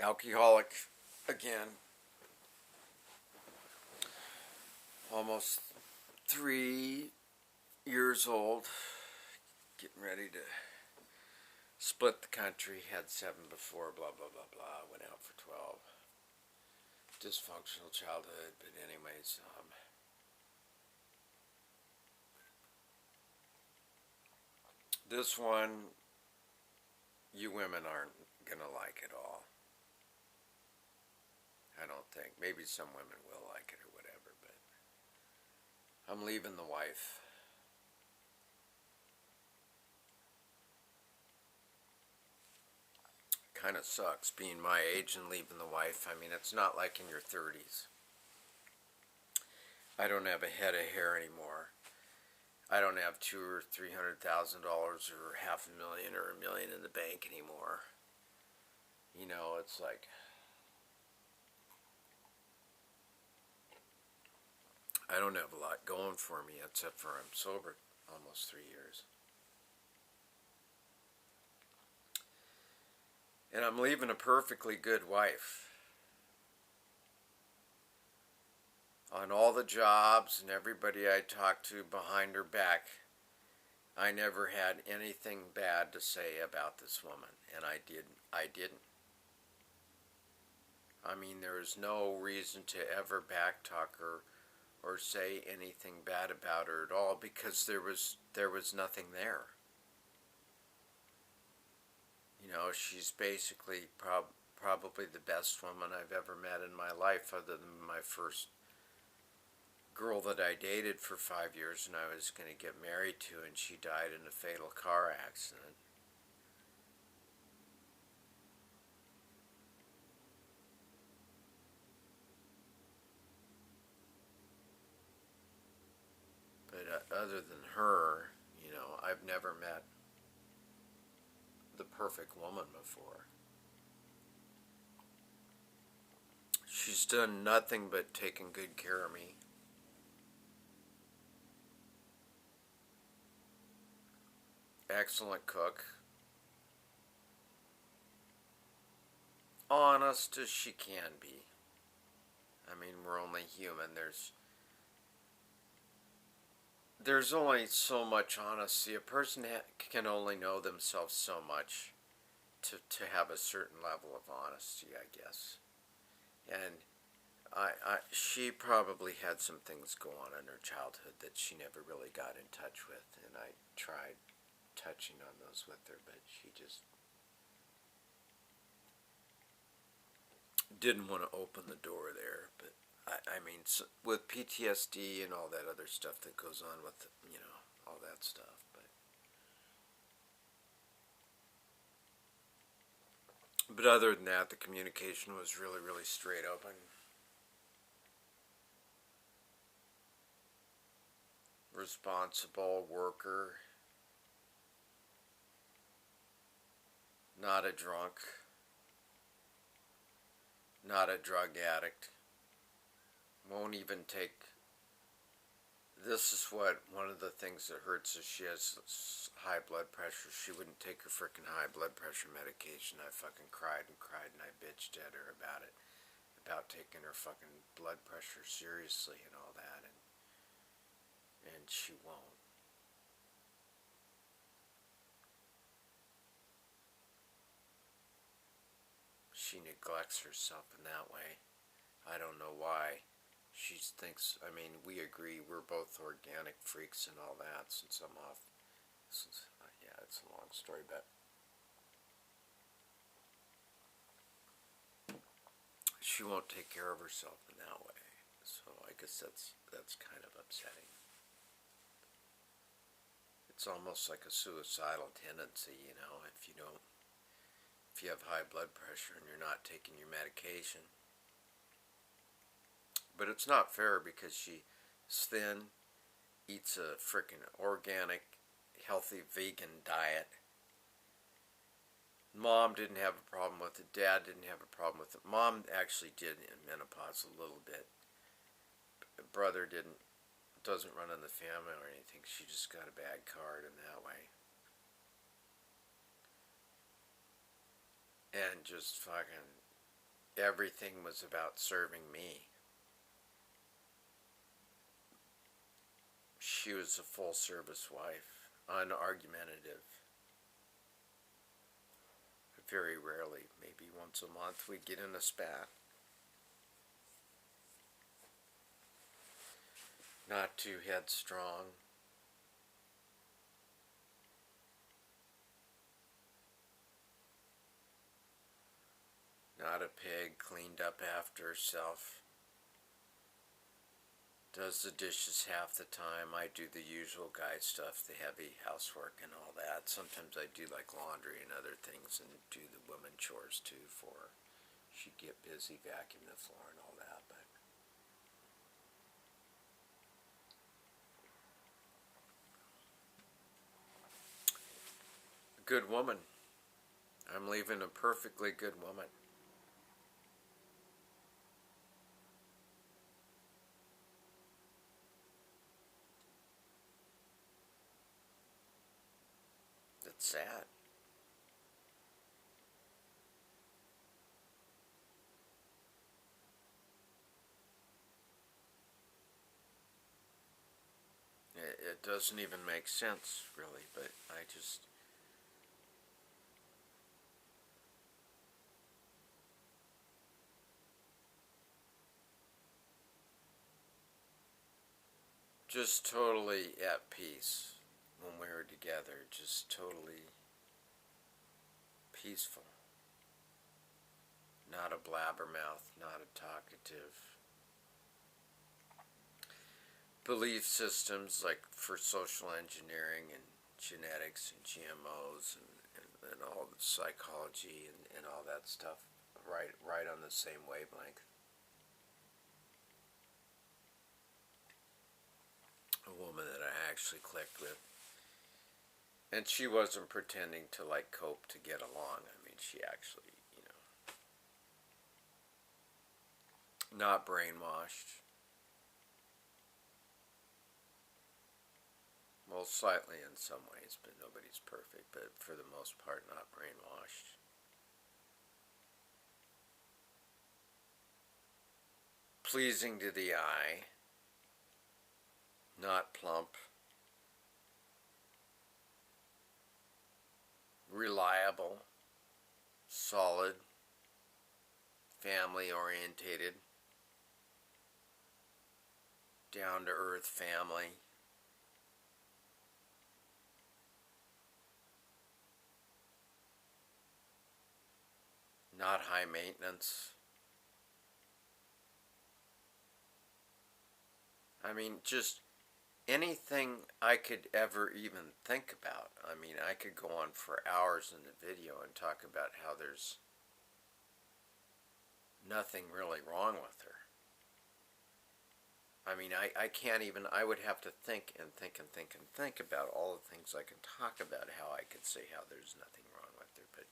Alcoholic again. Almost 3 years old. Getting ready to split the country. Had 7 before, blah, blah, blah, blah. Went out for 12. Dysfunctional childhood, but anyways, this one, you women aren't gonna like at all. I don't think. Maybe some women will like it or whatever, but I'm leaving the wife. Kind of sucks being my age and leaving the wife. I mean, it's not like in your 30s. I don't have a head of hair anymore. I don't have $200,000 or $300,000 or $500,000 or $1 million in the bank anymore. You know, it's like I don't have a lot going for me except for I'm sober almost 3 years. And I'm leaving a perfectly good wife. On all the jobs and everybody I talked to behind her back, I never had anything bad to say about this woman, and I didn't. I mean, there is no reason to ever backtalk her or say anything bad about her at all because there was nothing there. You know, she's basically probably the best woman I've ever met in my life, other than my first girl that I dated for 5 years and I was going to get married to, and she died in a fatal car accident. But other than her, you know, I've never met the perfect woman before. She's done nothing but taken good care of me. Excellent cook. Honest as she can be. I mean, we're only human. There's only so much honesty. A person can only know themselves so much to have a certain level of honesty, I guess. And she probably had some things go on in her childhood that she never really got in touch with, and I tried touching on those with her, but she just didn't want to open the door there. But I mean, so with PTSD and all that other stuff that goes on with, you know, all that stuff. But other than that, the communication was really, really straight open. Responsible worker. Not a drunk. Not a drug addict. Won't even take. This is what one of the things that hurts is she has high blood pressure. She wouldn't take her freaking high blood pressure medication. I fucking cried and cried and I bitched at her about it. About taking her fucking blood pressure seriously and all that. And she won't. She neglects herself in that way. I don't know why. She thinks, I mean, we agree, we're both organic freaks and all that, since I'm off. Yeah, it's a long story, but she won't take care of herself in that way. So I guess that's kind of upsetting. It's almost like a suicidal tendency, you know, if you have high blood pressure and you're not taking your medication. But it's not fair because she's thin, eats a freaking organic, healthy vegan diet. Mom didn't have a problem with it. Dad didn't have a problem with it. Mom actually did in menopause a little bit. Brother doesn't run in the family or anything. She just got a bad card in that way. And just fucking everything was about serving me. She was a full-service wife, unargumentative. Very rarely, maybe once a month, we'd get in a spat. Not too headstrong. Not a pig, cleaned up after herself. Does the dishes half the time. I do the usual guy stuff, the heavy housework and all that. Sometimes I do like laundry and other things and do the women chores too for her. She'd get busy vacuuming the floor and all that, but a good woman. I'm leaving a perfectly good woman. It's sad. It doesn't even make sense, really, but I just totally at peace when we were together, just totally peaceful. Not a blabbermouth, not a talkative. Belief systems like for social engineering and genetics and GMOs and all the psychology and all that stuff right on the same wavelength. A woman that I actually clicked with. And she wasn't pretending to like cope to get along. I mean, she actually, not brainwashed. Well, slightly in some ways, but nobody's perfect. But for the most part, not brainwashed. Pleasing to the eye. Not plump. Reliable. Solid. Family orientated. Down to earth family. Not high maintenance. I mean, just anything I could ever even think about. I mean, I could go on for hours in the video and talk about how there's nothing really wrong with her. I mean, I can't even, I would have to think and think and think and think about all the things I can talk about, how I could say how there's nothing wrong with her, but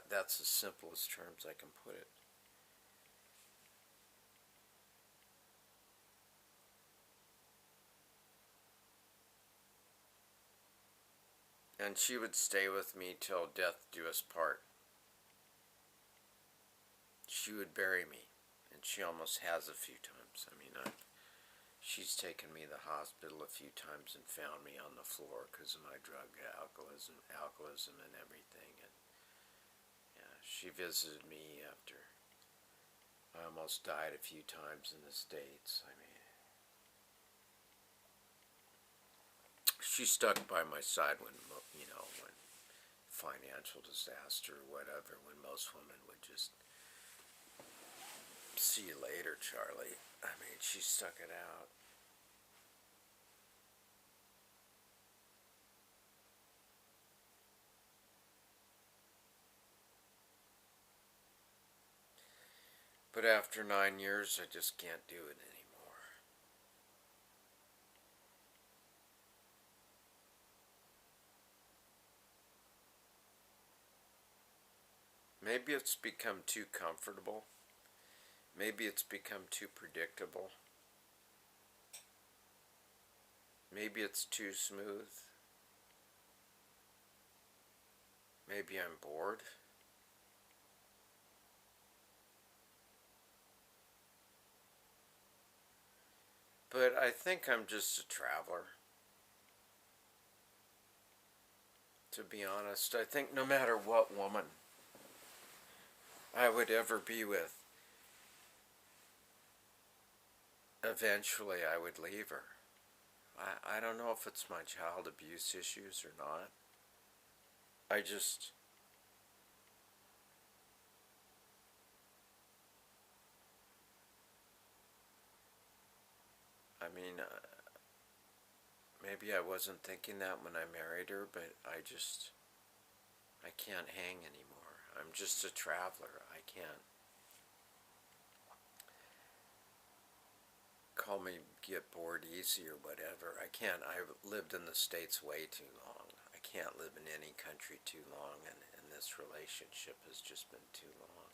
that's the simplest terms I can put it. And she would stay with me till death do us part. She would bury me, and she almost has a few times. I mean, she's taken me to the hospital a few times and found me on the floor because of my drug alcoholism and everything. And yeah, she visited me after I almost died a few times in the States. I mean, she stuck by my side when financial disaster or whatever, when most women would just see you later, Charlie. I mean, she stuck it out. But after 9 years, I just can't do it anymore. Maybe it's become too comfortable. Maybe it's become too predictable. Maybe it's too smooth. Maybe I'm bored. But I think I'm just a traveler. To be honest, I think no matter what woman I would ever be with, eventually I would leave her. I don't know if it's my child abuse issues or not. I just, I mean, maybe I wasn't thinking that when I married her, but I can't hang anymore. I'm just a traveler. I can't. Call me get bored easy or whatever. I can't. I've lived in the States way too long. I can't live in any country too long, and this relationship has just been too long.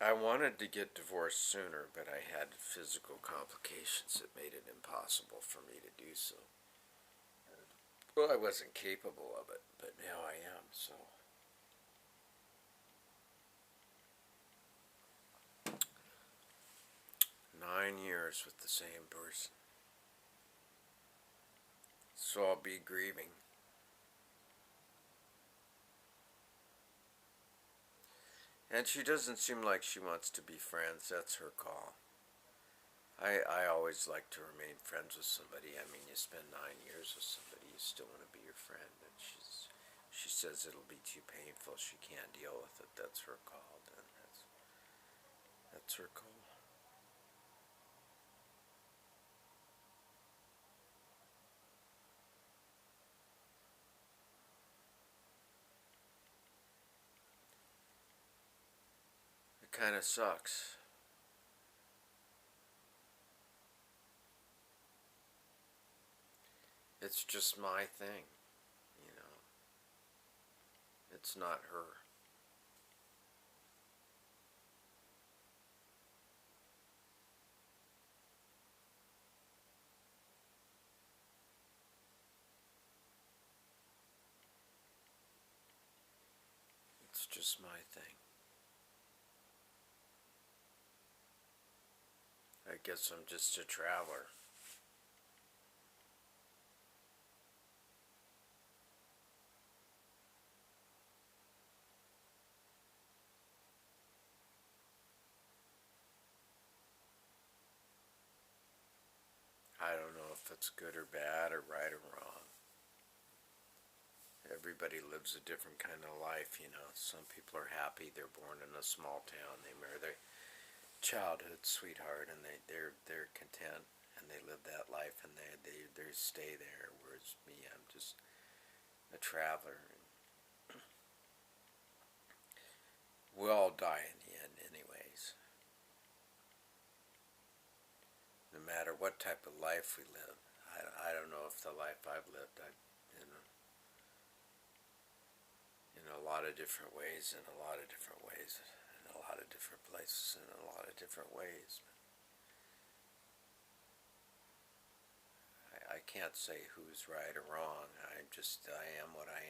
I wanted to get divorced sooner, but I had physical complications that made it impossible for me to do so. Well, I wasn't capable of it, but now I am, so. 9 years with the same person. So I'll be grieving. And she doesn't seem like she wants to be friends. That's her call. I always like to remain friends with somebody. I mean, you spend 9 years with somebody, you still want to be your friend. And she says it'll be too painful. She can't deal with it. That's her call. Then that's her call. It kind of sucks. It's just my thing, you know. It's not her. It's just my thing. I guess I'm just a traveler. I don't know if it's good or bad or right or wrong. Everybody lives a different kind of life, you know. Some people are happy they're born in a small town. They marry their childhood sweetheart and they're content and they live that life and they stay there. Whereas me, I'm just a traveler. We'll all die in the end, anyways. No matter what type of life we live. I don't know if the life I've lived, you know, in a lot of different ways, in a lot of different ways, in a lot of different places, in a lot of different ways. I can't say who's right or wrong. I am what I